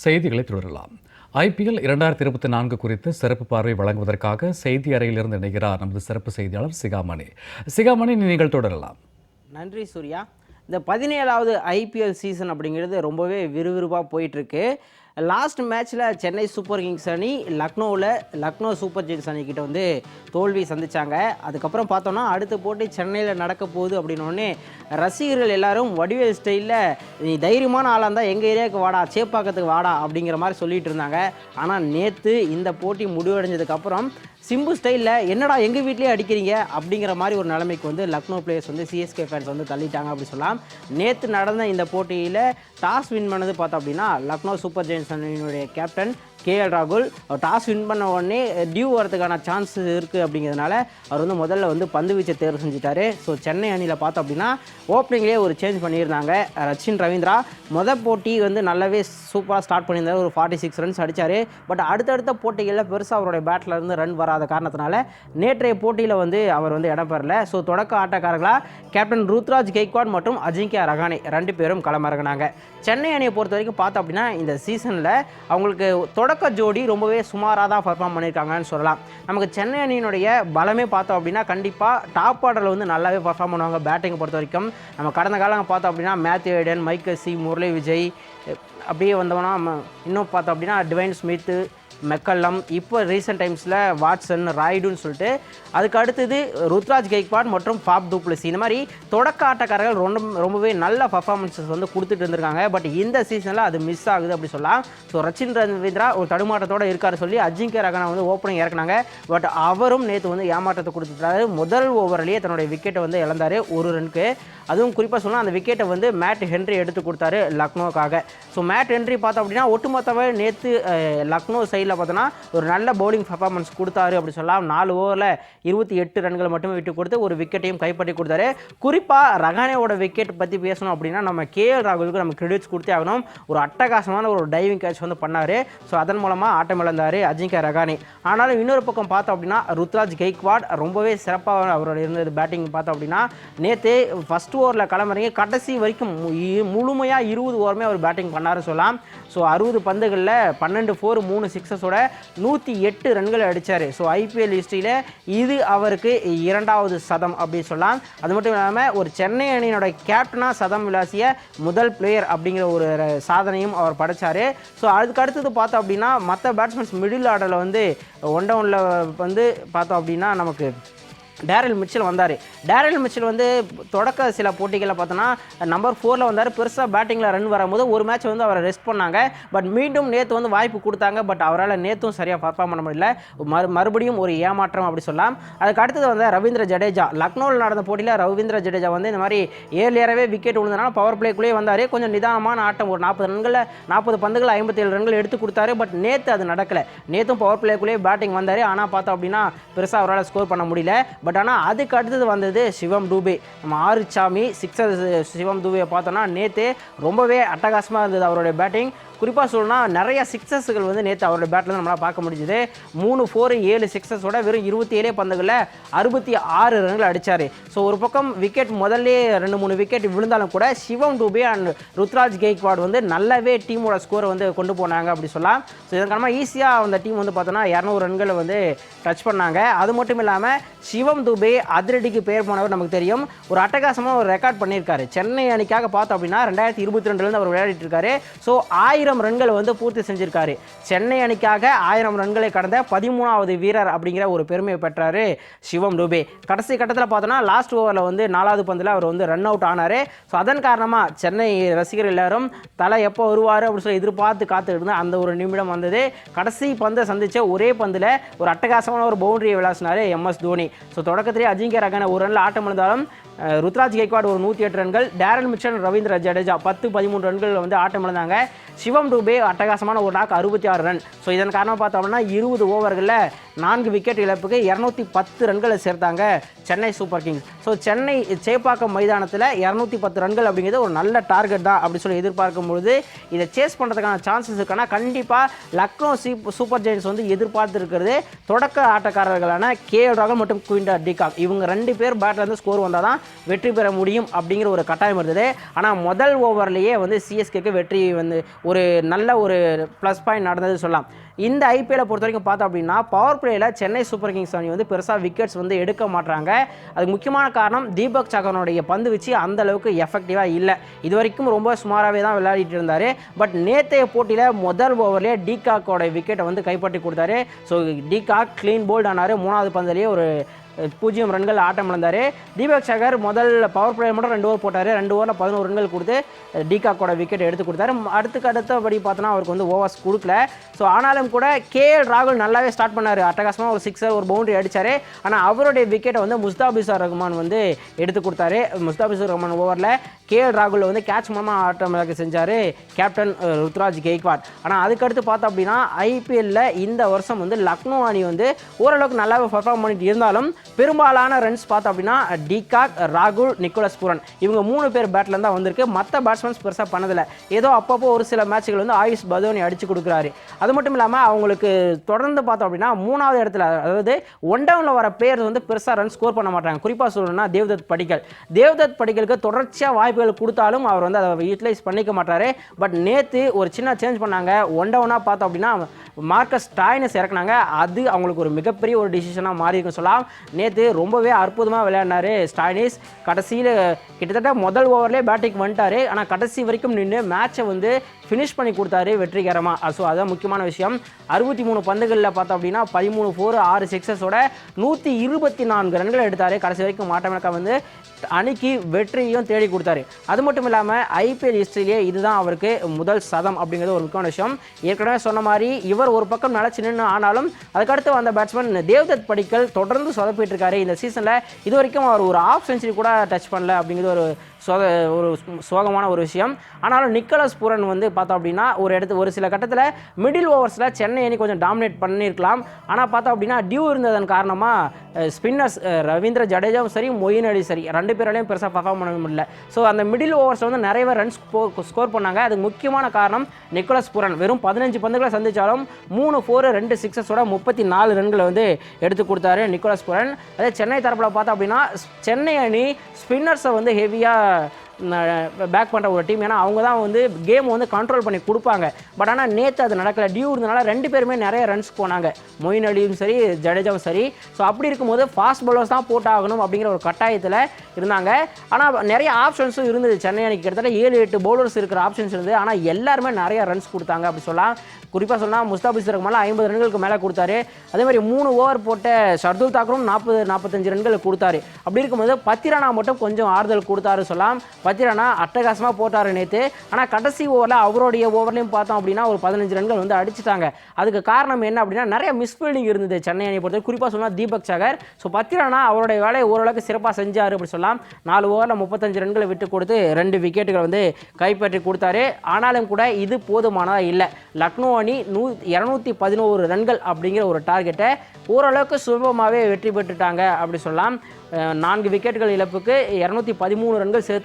செய்திகளை தொடரலாம். ஐபிஎல் 2024 குறித்து சிறப்பு பார்வை வழங்குவதற்காக செய்தி அறையிலிருந்து இணைகிறார் நமது சிறப்பு செய்தியாளர் சிகாமணி. சிகாமணி, நீங்கள் தொடரலாம். நன்றி சூர்யா. இந்த 17வது ஐபிஎல் சீசன் அப்படிங்கிறது ரொம்பவே விறுவிறுப்பாக போயிட்டுருக்கு. லாஸ்ட் மேட்ச்சில் சென்னை சூப்பர் கிங்ஸ் அணி லக்னோ சூப்பர் ஜெயின்ஸ் அணிக்கிட்ட வந்து தோல்வி சந்தித்தாங்க. அதுக்கப்புறம் பார்த்தோன்னா அடுத்த போட்டி சென்னையில் நடக்க போகுது அப்படின்னோடனே ரசிகர்கள் எல்லாரும் வடிவேல் ஸ்டைலில் நீ தைரியமான ஆளாக இருந்தால் எங்கள் ஏரியாவுக்கு வாடா, சேப்பாக்கத்துக்கு வாடா அப்படிங்கிற மாதிரி சொல்லிகிட்டு இருந்தாங்க. ஆனால் நேற்று இந்த போட்டி முடிவடைஞ்சதுக்கப்புறம் சிம்பு ஸ்டைலில் என்னடா எங்கள் வீட்லேயே அடிக்கிறீங்க அப்படிங்கிற மாதிரி ஒரு நிலைமைக்கு வந்து லக்னோ பிளேயர்ஸ் வந்து சிஎஸ்கே ஃபேன்ஸ் வந்து தள்ளிட்டாங்க அப்படி சொல்லலாம். நேற்று நடந்த இந்த போட்டியில் டாஸ் வின் பண்ணது பார்த்தோம் அப்படின்னா லக்னோ சூப்பர் ஜெயின்ஸ் அணியினுடைய கேப்டன் கேஎல் ராகுல். டாஸ் வின் பண்ண உடனே டியூ வரதுக்கான சான்ஸ் இருக்குது அப்படிங்கிறதுனால அவர் வந்து முதல்ல வந்து பந்து வீச்சை தேர்வு செஞ்சுட்டாரு. ஸோ சென்னை அணியில் பார்த்தோம் அப்படின்னா ஓப்பனிங்லேயே ஒரு சேஞ்ச் பண்ணியிருந்தாங்க. ரச்சின் ரவீந்திரா போட்டி வந்து நல்லாவே சூப்பராக ஸ்டார்ட் பண்ணியிருந்தார். ஒரு 46 ரன்ஸ் அடித்தார். பட் அடுத்தடுத்த போட்டிகளில் பெருசாக அவருடைய பேட்டில் இருந்து ரன் வராத காரணத்தினால நேற்றைய போட்டியில் வந்து அவர் வந்து இடம் பெறல. ஸோ தொடக்க ஆட்டக்காரர்களாக கேப்டன் ருத்ராஜ் கெய்க்வாட் மற்றும் அஜிங்கியா ரஹானே 2 பேரும் களமிறங்கினாங்க. சென்னை அணியை பொறுத்த வரைக்கும் பார்த்தோம் அப்படின்னா இந்த சீசனில் அவங்களுக்கு தொடக்க ஜோடி ரொம்பவே சுமாராக தான் பர்ஃபார்ம் பண்ணியிருக்காங்கன்னு சொல்லலாம். நமக்கு சென்னை அணியினுடைய பலமே பார்த்தோம் அப்படின்னா கண்டிப்பாக டாப் ஆர்டரில் வந்து நல்லாவே பர்ஃபார்ம் பண்ணுவாங்க. பேட்டிங்கை பொறுத்த வரைக்கும் நம்ம கடந்த காலம் பார்த்தோம் அப்படின்னா மேத்யூ ஹேடன், மைக்கேல் சி, முரளி விஜய், அப்படியே வந்தோம்னா இன்னும் பார்த்தோம் அப்படின்னா டிவைன் ஸ்மித்து, மெக்கல்லம், இப்போ ரீசெண்ட் டைம்ஸில் வாட்சன், ராய்டுன்னு சொல்லிட்டு அதுக்கு அடுத்தது ருத்ராஜ் கெய்க்வாட் மற்றும் ஃபாப் டு பிளஸி, இந்த மாதிரி தொடக்க ஆட்டக்காரர்கள் ரொம்பவே நல்ல பர்ஃபார்மன்ஸஸ் வந்து கொடுத்துட்டு இருந்திருக்காங்க. பட் இந்த சீசனில் அது மிஸ் ஆகுது அப்படி சொல்லலாம். ஸோ ரச்சின் ரவீந்திரா ஒரு தடுமாற்றத்தோடு இருக்காரு சொல்லி அஜிங்கியா ரஹானே வந்து ஓப்பனிங் இறக்குனாங்க. பட் அவரும் நேற்று வந்து ஏமாற்றத்தை கொடுத்துட்டாரு. முதல் ஓவர்லேயே தன்னுடைய விக்கெட்டை வந்து இழந்தார் 1 ரனுக்கு. அதுவும் குறிப்பாக சொன்னால் அந்த விக்கெட்டை வந்து மேட் ஹென்ரி எடுத்து கொடுத்தாரு லக்னோக்காக. ஸோ மேட் ஹென்ரி பார்த்தோம் அப்படின்னா ஒட்டுமொத்தவே நேற்று லக்னோ சைடில் பார்த்தோன்னா ஒரு நல்ல பவுலிங் பர்ஃபார்மன்ஸ் கொடுத்தாரு அப்படி சொல்லலாம். 4 ஓவரில் 28 ரன்களை மட்டுமே விட்டு கொடுத்து ஒரு விக்கெட்டையும் கைப்பற்றி கொடுத்தாரு. குறிப்பாக ரஹானேவோட விக்கெட் பற்றி பேசணும் அப்படின்னா நம்ம கேஎல் ராகுலுக்கு நம்ம கிரெடிட்ஸ் கொடுத்தே ஆகணும். ஒரு அட்டகாசமான ஒரு டைவிங் கேட்ச் வந்து பண்ணார். ஸோ அதன் மூலமாக ஆட்டம் இழந்தார் அஜிங்கியா ரஹானே. ஆனாலும் இன்னொரு பக்கம் பார்த்தோம் அப்படின்னா ருத்ராஜ் கெய்க்வாட் ரொம்பவே சிறப்பாக அவரோட இருந்தது. பேட்டிங் பார்த்தோம் அப்படின்னா நேற்று ஃபஸ்ட் ஓவரில் களமிறங்கி கடைசி வரைக்கும் முழுமையாக 20 ஓவருமே அவர் பேட்டிங் பண்ணாரு சொல்லலாம். ஸோ 60 பந்துகளில் 12 4 3 சிக்ஸஸோட 108 ரன்கள் அடித்தார். ஸோ ஐபிஎல் ஹிஸ்ட்ரியில் இது அவருக்கு 2வது சதம் அப்படின்னு சொல்லலாம். அது மட்டும் இல்லாமல் ஒரு சென்னை அணியினோட கேப்டனாக சதம் விளாசிய முதல் பிளேயர் அப்படிங்கிற ஒரு சாதனையும் அவர் படைச்சார். ஸோ அதுக்கு அடுத்தது பார்த்தோம் அப்படின்னா மற்ற பேட்ஸ்மேன்ஸ் மிடில் ஆர்டரில் வந்து 1 டவுனில் வந்து பார்த்தோம் அப்படின்னா நமக்கு டேரில் மிச்சல் வந்தார். டேரில் மிச்சல் வந்து தொடக்க சில போட்டிகளில் பார்த்தோன்னா நம்பர் 4ல் வந்தார். பெருசாக பேட்டிங்கில் ரன் வரும்போது ஒரு மேட்ச் வந்து அவரை ரெஸ்ட் பண்ணாங்க. பட் மீண்டும் நேற்று வந்து வாய்ப்பு கொடுத்தாங்க. பட் அவரால் நேற்றும் சரியாக பர்ஃபார்ம் பண்ண முடியல. மறுபடியும் ஒரு ஏமாற்றம் அப்படி சொல்லலாம். அதுக்கு அடுத்தது வந்து ரவீந்திர ஜடேஜா. லக்னோவில் நடந்த போட்டியில் ரவீந்திர ஜடேஜா வந்து இந்த மாதிரி ஏர்லியராகவே விக்கெட் விழுந்தனால பவர் பிளேக்குள்ளேயே வந்தார். கொஞ்சம் நிதானமான ஆட்டம், ஒரு 40 பந்துகள் 57 ரன்கள் எடுத்து கொடுத்தாரு. பட் நேற்று அது நடக்கலை. நேற்றும் பவர் பிளேக்குள்ளேயே பேட்டிங் வந்தார். ஆனால் பார்த்தோம் அப்படின்னா பெருசாக அவரால் ஸ்கோர் பண்ண முடியல. பட் ஆனால் அதுக்கு அடுத்தது வந்தது சிவம் டூபே. நம்ம ஆறுச்சாமி சிக்ஸர் சிவம் டூபே பார்த்தோன்னா நேற்று ரொம்பவே அட்டகாசமாக இருந்தது அவருடைய பேட்டிங். குறிப்பாக சொல்லணும்னா நிறைய சிக்ஸஸ்கள் வந்து நேற்று அவரோட பேட்டில் வந்து நம்மளால் பார்க்க முடிஞ்சுது. 3 4 7 சிக்ஸஸோட வெறும் 27 பந்துகளில் 66 ரன்கள் அடித்தார். ஸோ ஒரு பக்கம் விக்கெட் முதல்லே 2-3 விக்கெட் விழுந்தாலும் கூட சிவம் டூபே அண்ட் ருத்ராஜ் கெய்க்வாட் வந்து நல்லாவே டீமோட ஸ்கோரை வந்து கொண்டு போனாங்க அப்படி சொல்லலாம். ஸோ இதன் காரணமாக ஈஸியாக அந்த டீம் வந்து பார்த்தோன்னா 200 ரன்களை வந்து டச் பண்ணாங்க. அது மட்டும் இல்லாமல் சிவம் டூபே அதிரடிக்கு பேர் போனவர் நமக்கு தெரியும். ஒரு அட்டகாசமாக ஒரு ரெக்கார்ட் பண்ணியிருக்காரு. சென்னை அணிக்காக பார்த்தோம் அப்படின்னா 2022 அவர் விளையாடிட்டு இருக்காரு. ஸோ 1000 ரன்களை வந்து பூர்த்தி செஞ்சிருக்காரு. சென்னை அணிக்காக 1000 ரன்களை கடந்த 13வது வீரர் அப்படிங்கிற ஒரு பெருமையை பெற்றாரு சிவம் டூபே. கடைசி கட்டத்தில் பார்த்தோன்னா லாஸ்ட் ஓவரில் வந்து 4வது பந்தில் அவர் வந்து ரன் அவுட் ஆனார். ஸோ அதன் காரணமாக சென்னை ரசிகர்கள் எல்லாரும் தலை எப்போ வருவார் அப்படின்னு சொல்லி எதிர்பார்த்து காத்துக்கிட்டு இருந்தால் அந்த ஒரு நிமிடம் வந்தது. கடைசி பந்தை சந்தித்த ஒரே பந்தில் ஒரு அட்டகாசமான ஒரு பவுண்டரியை விளாசினார் எம்எஸ் தோனி. ஸோ தொடக்கத்திலே அஜிங்கியா ரஹானே 1 ரனில் ஆட்டம் இழந்தாலும் ருத்ராஜ் கெய்க்வாட் ஒரு 108 ரன்கள், டேரல் மிச்சல், ரவீந்திர ஜடேஜா 10-13 ரன்கள் வந்து ஆட்டம் இழந்தாங்க. சிவம் டூபே அட்டகாசமான ஒரு நாக்கு 66 ரன். ஸோ இதன் காரணமாக பார்த்தோம்னா 20 ஓவர்களில் 4 விக்கெட் இழப்புக்கு 210 ரன்களை சேர்த்தாங்க Chennai super Kings. So Chennai Chepauk மைதானத்தில் 210 ரன்கள் அப்படிங்கிறது ஒரு நல்ல டார்கெட் தான் அப்படி சொல்லி எதிர்பார்க்கும்பொழுது இதை சேஸ் பண்ணுறதுக்கான சான்சஸ் இருக்கானா கண்டிப்பாக லக்னோ சூப்பர் ஜெயின்ஸ் வந்து எதிர்பார்த்து இருக்கிறது தொடக்க ஆட்டக்காரர்களான கேஎல் ராகுல் மற்றும் குவிண்டர் டிகாக். இவங்க 2 பேர் பேட்டில் இருந்து ஸ்கோர் வந்தால் தான் வெற்றி பெற முடியும் அப்படிங்கிற ஒரு கட்டாயம் இருந்தது. ஆனால் முதல் ஓவர்லேயே வந்து சிஎஸ்கேக்கு வெற்றி வந்து ஒரு நல்ல ஒரு ப்ளஸ் பாயிண்ட் நடந்தது சொல்லலாம். இந்த ஐபிஎல்லை பொறுத்த வரைக்கும் பார்த்தோம் அப்படின்னா பவர் பிளேயில் சென்னை சூப்பர் கிங்ஸ் அணி வந்து பெருசாக விக்கெட்ஸ் வந்து எடுக்க மாட்டாங்க. அதுக்கு முக்கியமான காரணம் தீபக் சகரனுடைய பந்து வச்சு அந்த அளவுக்கு எஃபெக்டிவாக இல்லை. இது வரைக்கும் ரொம்ப சுமாராகவே தான் விளையாடிட்டு இருந்தார். பட் நேற்றைய போட்டியில் முதல் ஓவர்லேயே டிகாக்கோட விக்கெட்டை வந்து கைப்பற்றி கொடுத்தாரு. ஸோ டிகாக் க்ளீன் போல்ட் ஆனார். 3வது பந்திலேயே ஒரு 0 ரன்கள் ஆட்டம் இழந்தார். தீபக் சகர் முதல் பவர் பிளே மட்டும் 2 ஓவர் போட்டார். 2 ஓவரில் 11 ரன்கள் கொடுத்து டிகாக்கோட விக்கெட் எடுத்து கொடுத்தாரு. அடுத்தபடி பார்த்தோன்னா அவருக்கு வந்து ஓவர்ஸ் கொடுக்கல. ஸோ ஆனாலும் கூட ராகுல் நல்லாவே ஸ்டார்ட் பண்ணார். அட்டகாசமாக ஒரு 6 ஒரு பவுண்டரி அடித்தார். ஆனால் அவருடைய விக்கெட்டை வந்து முஸ்தாபிசூர் ரஹ்மான் வந்து எடுத்து கொடுத்தாரு. முஸ்தாபிசூர் ரஹ்மான் ஓவரில் ராகுல் வந்து கேட்ச் மூலமாக ஆட்டம் இழக்க செஞ்சார் கேப்டன் ருத்ராஜ் கெய்க்வாட். ஆனால் அதுக்கடுத்து பார்த்தோம் அப்படின்னா ஐபிஎல்லில் இந்த வருஷம் வந்து லக்னோ அணி வந்து ஓரளவுக்கு நல்லாவே பர்ஃபார்ம் பண்ணிட்டு இருந்தாலும் பெரும்பாலான ரன்ஸ் பார்த்தோம் அப்படின்னா டிகாக், ராகுல், நிக்கோலஸ் பூரன் இவங்க 3 பேர் பேட்லேருந்து தான் வந்திருக்கு. மற்ற பேட்ஸ்மேன்ஸ் பெருசாக பண்ணதில்லை. ஏதோ அப்பப்போ ஒரு சில மேட்ச்கள் வந்து ஆயுஷ் பதோனி அடிச்சு கொடுக்குறாரு. அது மட்டும் இல்லாமல் அவங்களுக்கு தொடர்ந்து பார்த்தோம் அப்படின்னா 3வது இடத்துல, அதாவது 1 டவுனில் வர பிளேயர்ஸ் வந்து பெருசாக ரன் ஸ்கோர் பண்ண மாட்டாங்க. குறிப்பாக சொல்லணும்னா தேவ்தத் படிக்கலுக்கு தொடர்ச்சியாக வாய்ப்புகள் கொடுத்தாலும் அவர் வந்து அதை யூட்டிலைஸ் பண்ணிக்க மாட்டார். பட் நேற்று ஒரு சின்ன சேஞ்ச் பண்ணாங்க. 1 டவுனாக பார்த்தோம் அப்படின்னா மார்க்கஸ் ஸ்டாய்னஸ் இறக்குனாங்க. அது அவங்களுக்கு ஒரு மிகப்பெரிய ஒரு டிசிஷனாக மாறி இருக்குன்னு சொல்லலாம். நேற்று ரொம்பவே அற்புதமாக விளையாடினார் ஸ்டாய்னிஸ். கடைசியில் கிட்டத்தட்ட முதல் ஓவர்லேயே பேட்டிங் வந்துட்டார். ஆனால் கடைசி வரைக்கும் நின்று மேட்சை வந்து ஃபினிஷ் பண்ணி கொடுத்தாரு வெற்றிகரமாக. ஸோ அதுதான் முக்கியமான விஷயம். 63 பந்துகளில் பார்த்தோம் அப்படின்னா 13 4 6 சிக்ஸஸோட 124 ரன்கள் எடுத்தார். கடைசி வரைக்கும் மாட்டமிழக்க வந்து அணிக்கு வெற்றியும் தேடி கொடுத்தாரு. அது மட்டும் இல்லாமல் ஐபிஎல் ஹிஸ்ட்ரியிலேயே இதுதான் அவருக்கு முதல் சதம் அப்படிங்கிறது ஒரு முக்கியமான விஷயம். ஏற்கனவே சொன்ன மாதிரி இவர் ஒரு பக்கம் நிலச்சி நின்று ஆனாலும் அதுக்கடுத்து வந்த பேட்ஸ்மேன் தேவ்தத் படிக்கல் தொடர்ந்து சொதப்பிட்டு இருக்காரு. இந்த சீசனில் இது வரைக்கும் அவர் ஒரு ஆஃப் செஞ்சுரி கூட டச் பண்ணல அப்படிங்கிறது ஒரு சோகமான ஒரு விஷயம். ஆனாலும் நிக்கோலஸ் பூரன் வந்து பார்த்தோம் அப்படின்னா ஒரு சில கட்டத்தில் மிடில் ஓவர்ஸில் சென்னை அணி கொஞ்சம் டாமினேட் பண்ணியிருக்கலாம். ஆனால் பார்த்தோம் அப்படின்னா டியூ இருந்ததன் காரணமாக ஸ்பின்னர்ஸ் ரவீந்திர ஜடேஜாவும் சரி, மொயின் அலி சரி 2 பேராலையும் பெருசாக பர்ஃபார்ம் பண்ண முடியல. ஸோ அந்த மிடில் ஓவர்ஸில் வந்து நிறைய ரன்ஸ் ஸ்கோர் பண்ணாங்க. அதுக்கு முக்கியமான காரணம் நிக்கோலஸ் பூரன். வெறும் 15 பந்துகளை சந்தித்தாலும் 3 4 2 சிக்ஸஸோட 34 ரன்களை வந்து எடுத்து கொடுத்தாரு நிக்கோலஸ் பூரன். அதே சென்னை தரப்பில் பார்த்தோம் அப்படின்னா சென்னை அணி ஸ்பின்னர்ஸை வந்து ஹெவியாக பேக் பண்ணுற ஒரு டீம். ஏன்னா அவங்க தான் வந்து கேம் வந்து கண்ட்ரோல் பண்ணி கொடுப்பாங்க. பட் ஆனால் நேற்று அது நடக்கலை. டியூ இருந்தனால 2 பேருமே நிறைய ரன்ஸ் போனாங்க, மொயின் அலியும் சரி ஜடேஜாவும் சரி. ஸோ அப்படி இருக்கும்போது ஃபாஸ்ட் பவுலர்ஸ் தான் போட்டாகணும் அப்படிங்கிற ஒரு கட்டாயத்தில் இருந்தாங்க. ஆனால் நிறைய ஆப்ஷன்ஸும் இருந்தது சென்னை அணிக்கு. கிட்டத்தட்ட 7-8 பவுலர்ஸ் இருக்கிற ஆப்ஷன்ஸ் இருந்தது. ஆனால் எல்லாருமே நிறைய ரன்ஸ் கொடுத்தாங்க அப்படி சொல்லலாம். குறிப்பாக சொன்னால் முஸ்தாபிசூர் ரஹ்மான் 50 ரன்களுக்கு மேலே கொடுத்தாரு. அதே மாதிரி 3 ஓவர் போட்ட ஷர்துல் தாக்கூரும் 40-45 ரன்கள் கொடுத்தாரு. அப்படி இருக்கும்போது பத்திரானா மட்டும் கொஞ்சம் ஆறுதல் கொடுத்தாரு சொல்லலாம். பத்திரானா அட்டகாசமாக போட்டார் நேற்று. ஆனால் கடைசி ஓவரில் அவருடைய ஓவர்லையும் பார்த்தோம் அப்படின்னா ஒரு 15 ரன்கள் வந்து அடிச்சிட்டாங்க. அதுக்கு காரணம் என்ன அப்படின்னா நிறைய மிஸ்ஃபீல்டிங் இருந்தது சென்னை அணியை பொறுத்தவரை. குறிப்பாக சொன்னால் தீபக் சகர். ஸோ பத்திரானா அவருடைய வேலையை ஓரளவுக்கு சிறப்பாக செஞ்சார் அப்படி சொல்லலாம். 4 ஓவரில் 35 ரன்களை விட்டு கொடுத்து 2 விக்கெட்டுகள் வந்து கைப்பற்றி கொடுத்தாரு. ஆனாலும் கூட இது போதுமானதாக இல்லை. லக்னோ அணி 211 ரன்கள் அப்படிங்கிற ஒரு டார்கெட்டை ஓரளவுக்கு சுலபமாகவே வெற்றி பெற்றுட்டாங்க அப்படி சொல்லலாம். 4 விக்கெட்டுகள் இழப்புக்கு 213 ரன்கள் சேர்த்து